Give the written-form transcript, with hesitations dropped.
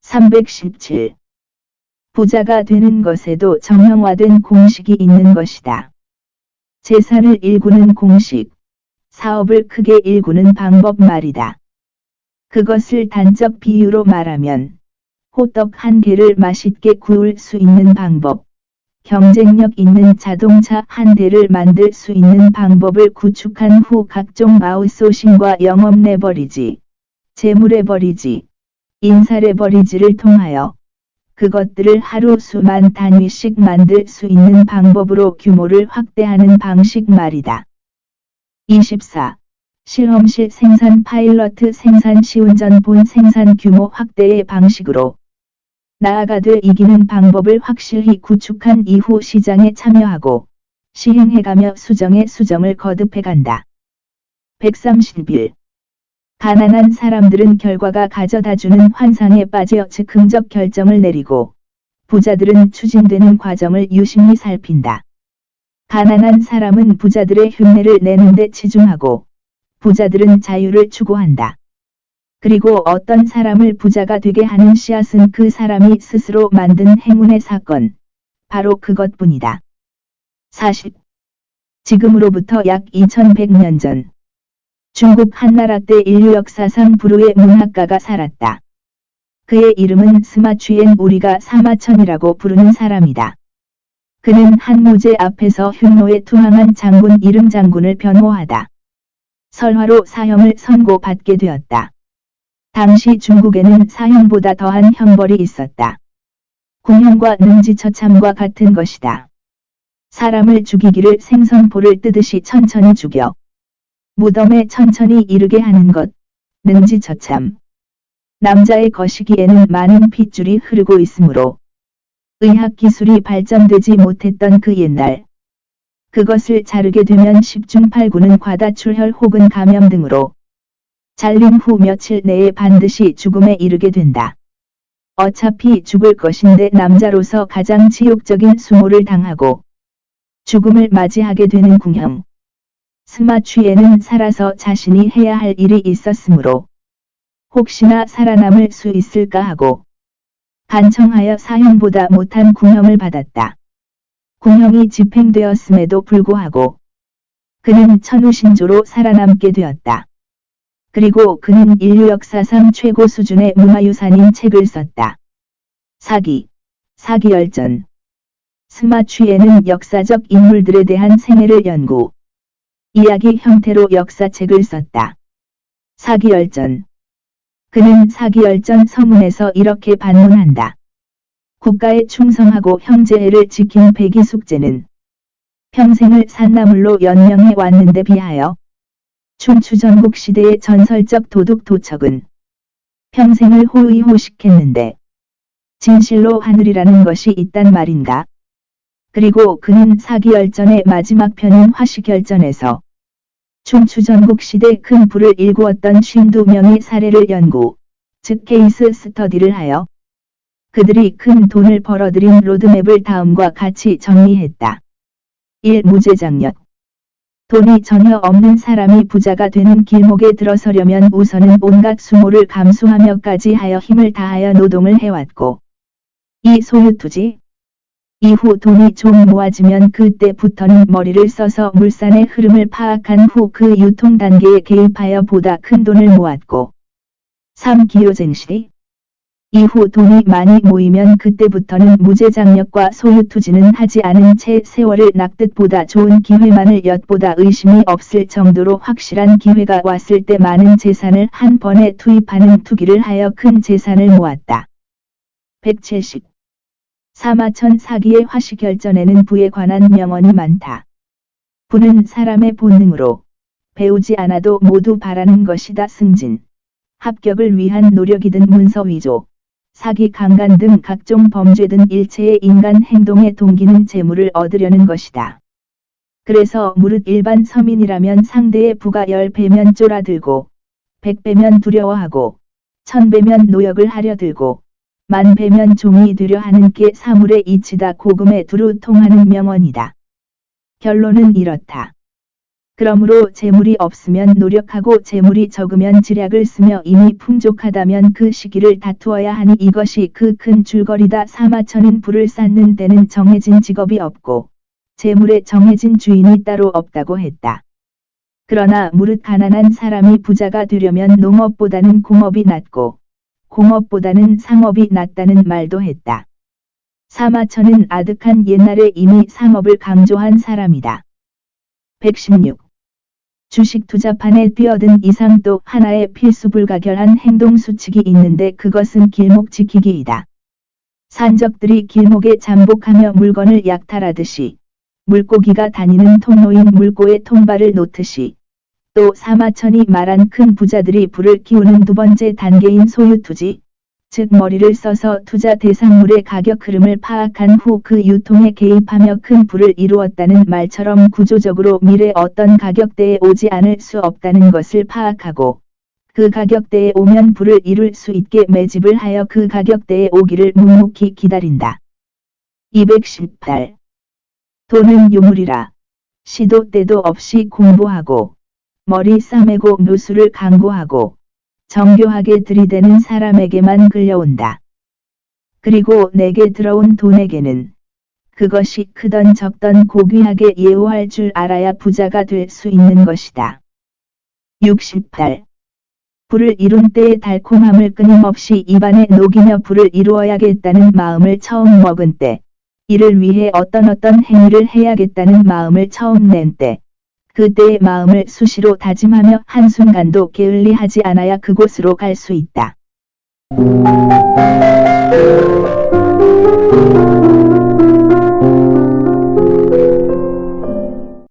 (317) 부자가 되는 것에도 정형화된 공식이 있는 것이다. 재산을 일구는 공식, 사업을 크게 일구는 방법 말이다. 그것을 단적 비유로 말하면 호떡 한 개를 맛있게 구울 수 있는 방법, 경쟁력 있는 자동차 한 대를 만들 수 있는 방법을 구축한 후 각종 아웃소싱과 영업 레버리지, 재무 레버리지, 인사 레버리지를 통하여 그것들을 하루 수만 단위씩 만들 수 있는 방법으로 규모를 확대하는 방식 말이다. 24. 실험실 생산 파일럿 생산 시운전 본 생산 규모 확대의 방식으로 나아가되 이기는 방법을 확실히 구축한 이후 시장에 참여하고 시행해가며 수정에 수정을 거듭해간다. 131. 가난한 사람들은 결과가 가져다주는 환상에 빠져 즉흥적 결정을 내리고 부자들은 추진되는 과정을 유심히 살핀다. 가난한 사람은 부자들의 흉내를 내는데 치중하고 부자들은 자유를 추구한다. 그리고 어떤 사람을 부자가 되게 하는 씨앗은 그 사람이 스스로 만든 행운의 사건, 바로 그것뿐이다. 40. 지금으로부터 약 2100년 전 중국 한나라 때 인류 역사상 불후의 문학가가 살았다. 그의 이름은 스마 취엔, 우리가 사마천이라고 부르는 사람이다. 그는 한 무제 앞에서 흉노에 투항한 장군 이름 장군을 변호하다 설화로 사형을 선고받게 되었다. 당시 중국에는 사형보다 더한 형벌이 있었다. 궁형과 능지처참과 같은 것이다. 사람을 죽이기를 생선포를 뜨듯이 천천히 죽여 무덤에 천천히 이르게 하는 것, 능지처참. 남자의 거시기에는 많은 핏줄이 흐르고 있으므로 의학기술이 발전되지 못했던 그 옛날, 그것을 자르게 되면 10중 8구는 과다출혈 혹은 감염 등으로 잘린 후 며칠 내에 반드시 죽음에 이르게 된다. 어차피 죽을 것인데 남자로서 가장 치욕적인 수모를 당하고 죽음을 맞이하게 되는 궁형. 스마 취엔은 살아서 자신이 해야 할 일이 있었으므로 혹시나 살아남을 수 있을까 하고 간청하여 사형보다 못한 궁형을 받았다. 궁형이 집행되었음에도 불구하고 그는 천우신조로 살아남게 되었다. 그리고 그는 인류 역사상 최고 수준의 문화유산인 책을 썼다. 사기열전. 스마 취엔은 역사적 인물들에 대한 생애를 연구, 이야기 형태로 역사책을 썼다. 사기열전. 그는 사기열전 서문에서 이렇게 반문한다. 국가에 충성하고 형제애를 지킨 백이숙제는 평생을 산나물로 연명해 왔는데 비하여 춘추전국 시대의 전설적 도둑 도척은 평생을 호의호식했는데 진실로 하늘이라는 것이 있단 말인가? 그리고 그는 사기열전의 마지막 편인 화시결전에서 춘추전국 시대 큰 부를 일구었던 52명의 사례를 연구, 즉 케이스 스터디를 하여 그들이 큰 돈을 벌어들인 로드맵을 다음과 같이 정리했다. 1. 무제장력. 돈이 전혀 없는 사람이 부자가 되는 길목에 들어서려면 우선은 온갖 수모를 감수하며까지 하여 힘을 다하여 노동을 해왔고 2. 소유투지. 이후 돈이 좀 모아지면 그때부터는 머리를 써서 물산의 흐름을 파악한 후 그 유통 단계에 개입하여 보다 큰 돈을 모았고 3. 기요쟁시. 이후 돈이 많이 모이면 그때부터는 무제장력과 소유투지는 하지 않은 채 세월을 낚듯 보다 좋은 기회만을 엿보다 의심이 없을 정도로 확실한 기회가 왔을 때 많은 재산을 한 번에 투입하는 투기를 하여 큰 재산을 모았다. 170. 사마천 사기의 화시결전에는 부에 관한 명언이 많다. 부는 사람의 본능으로 배우지 않아도 모두 바라는 것이다. 승진, 합격을 위한 노력이든 문서위조, 사기 강간 등 각종 범죄 등 일체의 인간 행동의 동기는 재물을 얻으려는 것이다. 그래서 무릇 일반 서민이라면 상대의 부가 10배면 쫄아들고 100배면 두려워하고 1000배면 노역을 하려 들고 10,000배면 종이 되려 하는 게 사물의 이치다. 고금에 두루 통하는 명언이다. 결론은 이렇다. 그러므로 재물이 없으면 노력하고 재물이 적으면 지략을 쓰며 이미 풍족하다면 그 시기를 다투어야 하니 이것이 그 큰 줄거리다. 사마천은 불을 쌓는 데는 정해진 직업이 없고 재물에 정해진 주인이 따로 없다고 했다. 그러나 무릇 가난한 사람이 부자가 되려면 농업보다는 공업이 낫고 공업보다는 상업이 낫다는 말도 했다. 사마천은 아득한 옛날에 이미 상업을 강조한 사람이다. 116. 주식 투자판에 뛰어든 이상 또 하나의 필수불가결한 행동 수칙이 있는데 그것은 길목 지키기이다. 산적들이 길목에 잠복하며 물건을 약탈하듯이 물고기가 다니는 통로인 물고에 통발을 놓듯이 또 사마천이 말한 큰 부자들이 부를 키우는 두 번째 단계인 소유투지, 즉 머리를 써서 투자 대상물의 가격 흐름을 파악한 후 그 유통에 개입하며 큰 부를 이루었다는 말처럼 구조적으로 미래 어떤 가격대에 오지 않을 수 없다는 것을 파악하고 그 가격대에 오면 부를 이룰 수 있게 매집을 하여 그 가격대에 오기를 묵묵히 기다린다. 218. 돈은 유물이라. 시도 때도 없이 공부하고 머리 싸매고 누수를 강구하고 정교하게 들이대는 사람에게만 끌려온다. 그리고 내게 들어온 돈에게는 그것이 크던 적던 고귀하게 예우할 줄 알아야 부자가 될 수 있는 것이다. 68. 부를 이룬 때의 달콤함을 끊임없이 입안에 녹이며 부를 이루어야겠다는 마음을 처음 먹은 때, 이를 위해 어떤 행위를 해야겠다는 마음을 처음 낸 때, 그때의 마음을 수시로 다짐하며 한순간도 게을리하지 않아야 그곳으로 갈 수 있다.